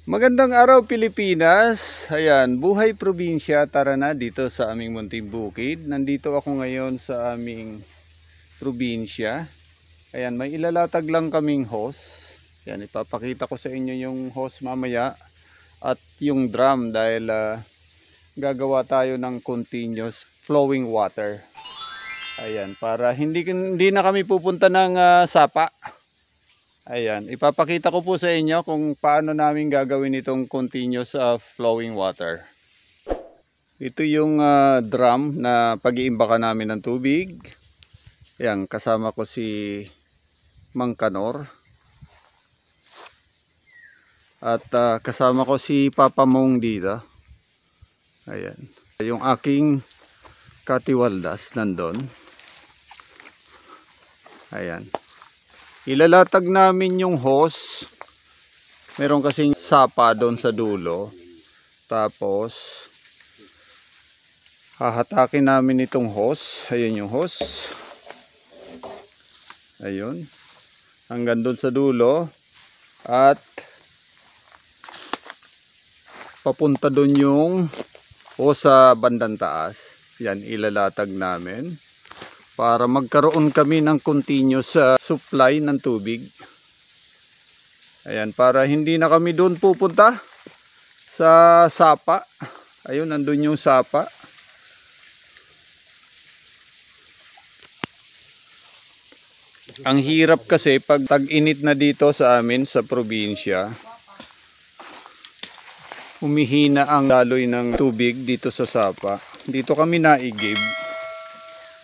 Magandang araw Pilipinas. Ayan, buhay probinsya. Tara na dito sa aming munting bukid. Nandito ako ngayon sa aming probinsya. Ayan, may ilalatag lang kaming hose. Ayan, ipapakita ko sa inyo yung hose mamaya at yung drum dahil gagawa tayo ng continuous flowing water. Ayan, para hindi na kami pupunta ng sapa. Ayan, ipapakita ko po sa inyo kung paano namin gagawin itong continuous flowing water. Ito yung drum na pag-iimbakan namin ng tubig. Ayan, kasama ko si Mang Kanor. At kasama ko si Papa Mong dito. Ayan, yung aking katiwaldas nandun. Ayan. Ilalatag namin yung hose. Meron kasing sapa doon sa dulo. Tapos hahatakin namin itong hose. Ayun yung hose. Ayun. Hanggang doon sa dulo. At papunta doon yung hose sa bandang taas. Yan, ilalatag namin. Para magkaroon kami ng continuous supply ng tubig. Ayan, para hindi na kami doon pupunta sa sapa. Ayun, nandun yung sapa. Ang hirap kasi pag tag-init na dito sa amin sa probinsya. Humihina ang daloy ng tubig dito sa sapa. Dito kami naigib.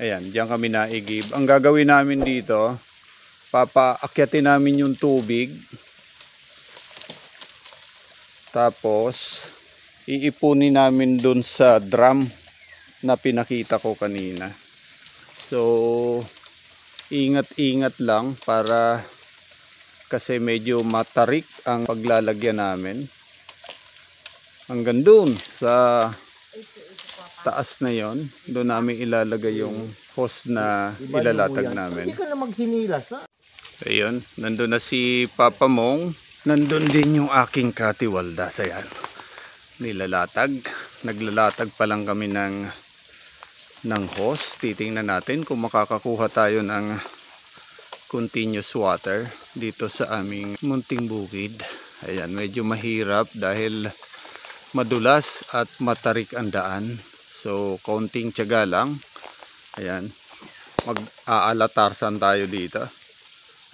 Ayan, diyan kami naigib. Ang gagawin namin dito, papaakyatin namin yung tubig. Tapos, iipunin namin dun sa drum na pinakita ko kanina. So, ingat-ingat lang para kasi medyo matarik ang paglalagyan namin. Hanggang dun sa taas na yon, doon namin ilalagay yung hose na ilalatag namin. Hindi ka na magsinilas ha? Ayun, nandun na si Papa Mong. Nandun din yung aking katiwaldas. Ayan, nilalatag. Naglalatag pa lang kami ng hose. Titingnan natin kung makakakuha tayo ng continuous water dito sa aming munting bukid. Ayan, medyo mahirap dahil madulas at matarik ang daan. So, konting tiyaga lang. Ayan. Mag-aalatarsan tayo dito.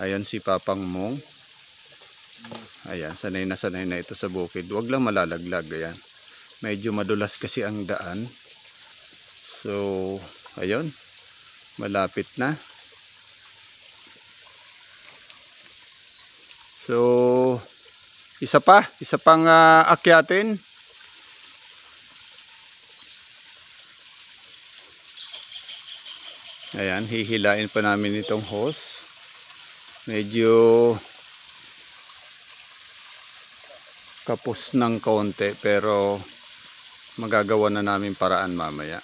Ayan si Papang Mong. Ayan, sanay na ito sa bukid. Huwag lang malalaglag. Ayan. Medyo madulas kasi ang daan. So, ayun. Malapit na. So, isa pang akyatin. Ayan, hihilain pa namin itong hose. Medyo kapos ng konti pero magagawa na namin paraan mamaya.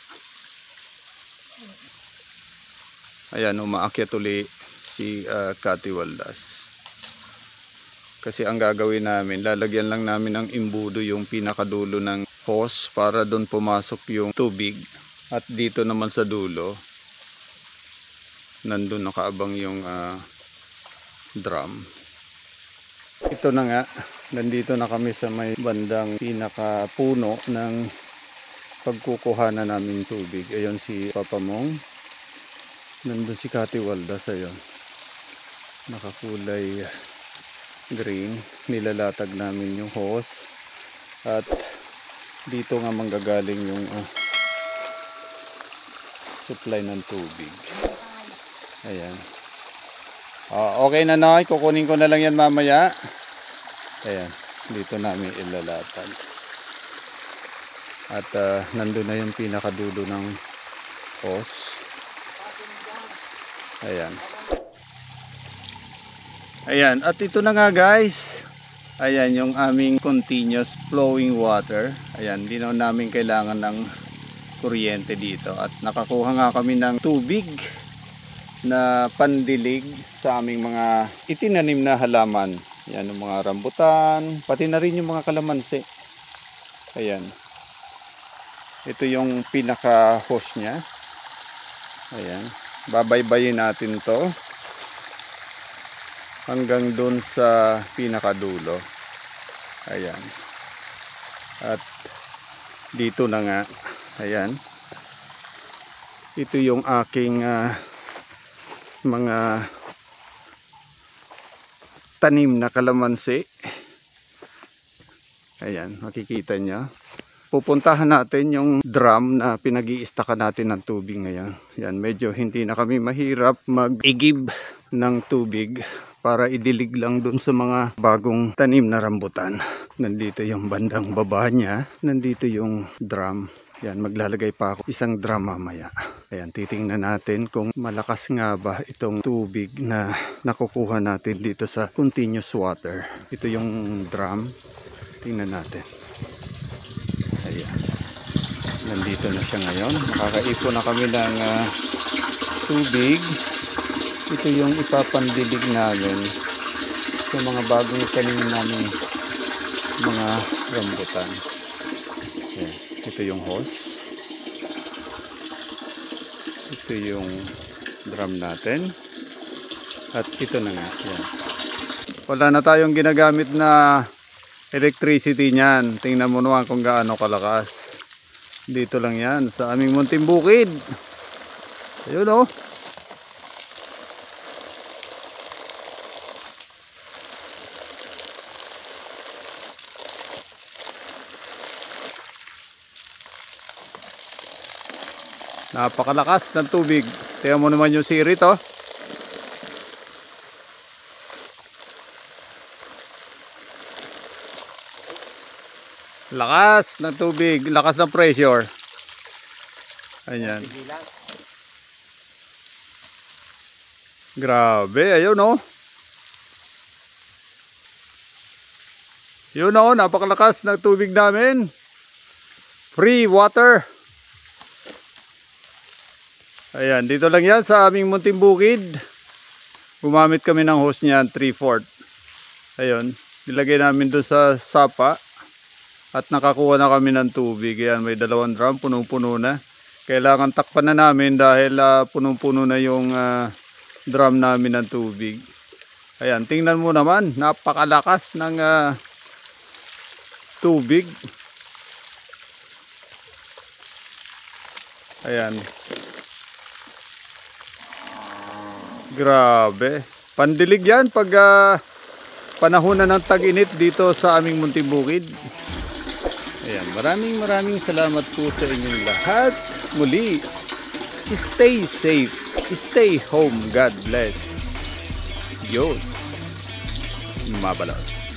Ayan, umaakyat uli si Katiwaldas. Kasi ang gagawin namin, lalagyan lang namin ng imbudo yung pinakadulo ng hose para doon pumasok yung tubig. At dito naman sa dulo, nandun nakaabang yung drum. Ito na nga, nandito na kami sa may bandang pinakapuno ng pagkukuhanan namin tubig. Ayun si Papa Mong. Nandun si Katiwaldas. Ayun, nakakulay green. Nilalatag namin yung hose. At dito nga manggagaling yung supply ng tubig. Ayan. Okay na na. Kukunin ko na lang yan mamaya. Ayan. Dito namin ilalatag. At nandun na yung pinakadulo ng hose. Ayan. Ayan. At ito na nga guys. Ayan yung aming continuous flowing water. Ayan. Di na namin kailangan ng kuryente dito. At nakakuha nga kami ng tubig na pandilig sa aming mga itinanim na halaman Yan yung mga rambutan, pati na rin yung mga kalamansi. Ayan. Ito yung pinaka-host niya. Ayan. Babaybayin natin to hanggang dun sa pinakadulo. Ayan. At dito na nga. Ayan. Ito yung aking mga tanim na kalamansi. Ayan, makikita nyo. Pupuntahan natin yung drum na pinag-iistakan natin ng tubig ngayon. Yan, medyo hindi na kami mahirap mag-igib ng tubig para idilig lang dun sa mga bagong tanim na rambutan. Nandito yung bandang baba niya. Nandito yung drum. Yan, maglalagay pa ako isang drum mamaya. Ayan, titingnan natin kung malakas nga ba itong tubig na nakukuha natin dito sa continuous water. Ito yung drum. Tingnan natin. Ayan. Nandito na siya ngayon. Nakakaipon na kami ng tubig. Ito yung ipapandilig namin sa mga bagong tanim namin mga rambutan. Ayan. Ito yung hose. Ito yung drum natin. At ito na nga. Ayan. Wala na tayong ginagamit na electricity niyan. Tingnan mo naman kung gaano kalakas. Dito lang yan sa aming munting bukid. Ayun o. Napakalakas ng tubig. Tingnan mo naman yung sirit oh. Lakas ng tubig, lakas ng pressure. Ayan. Grabe, ayun oh. Yun oh, napakalakas ng tubig namin. Free water. Ayan, dito lang yan sa aming munting bukid. Gumamit kami ng hose niyan, 3/4. Ayun, nilagay namin doon sa sapa. At nakakuha na kami ng tubig. Ayan, may 2 drum, punong-puno na. Kailangan takpan na namin dahil punong-puno na yung drum namin ng tubig. Ayan, tingnan mo naman, napakalakas ng tubig. Ayan. Grabe. Pandilig yan pag panahon na ng tag-init dito sa aming munting bukid. Ayan, maraming salamat po sa inyong lahat. Muli, stay safe, stay home. God bless. Diyos mabalos.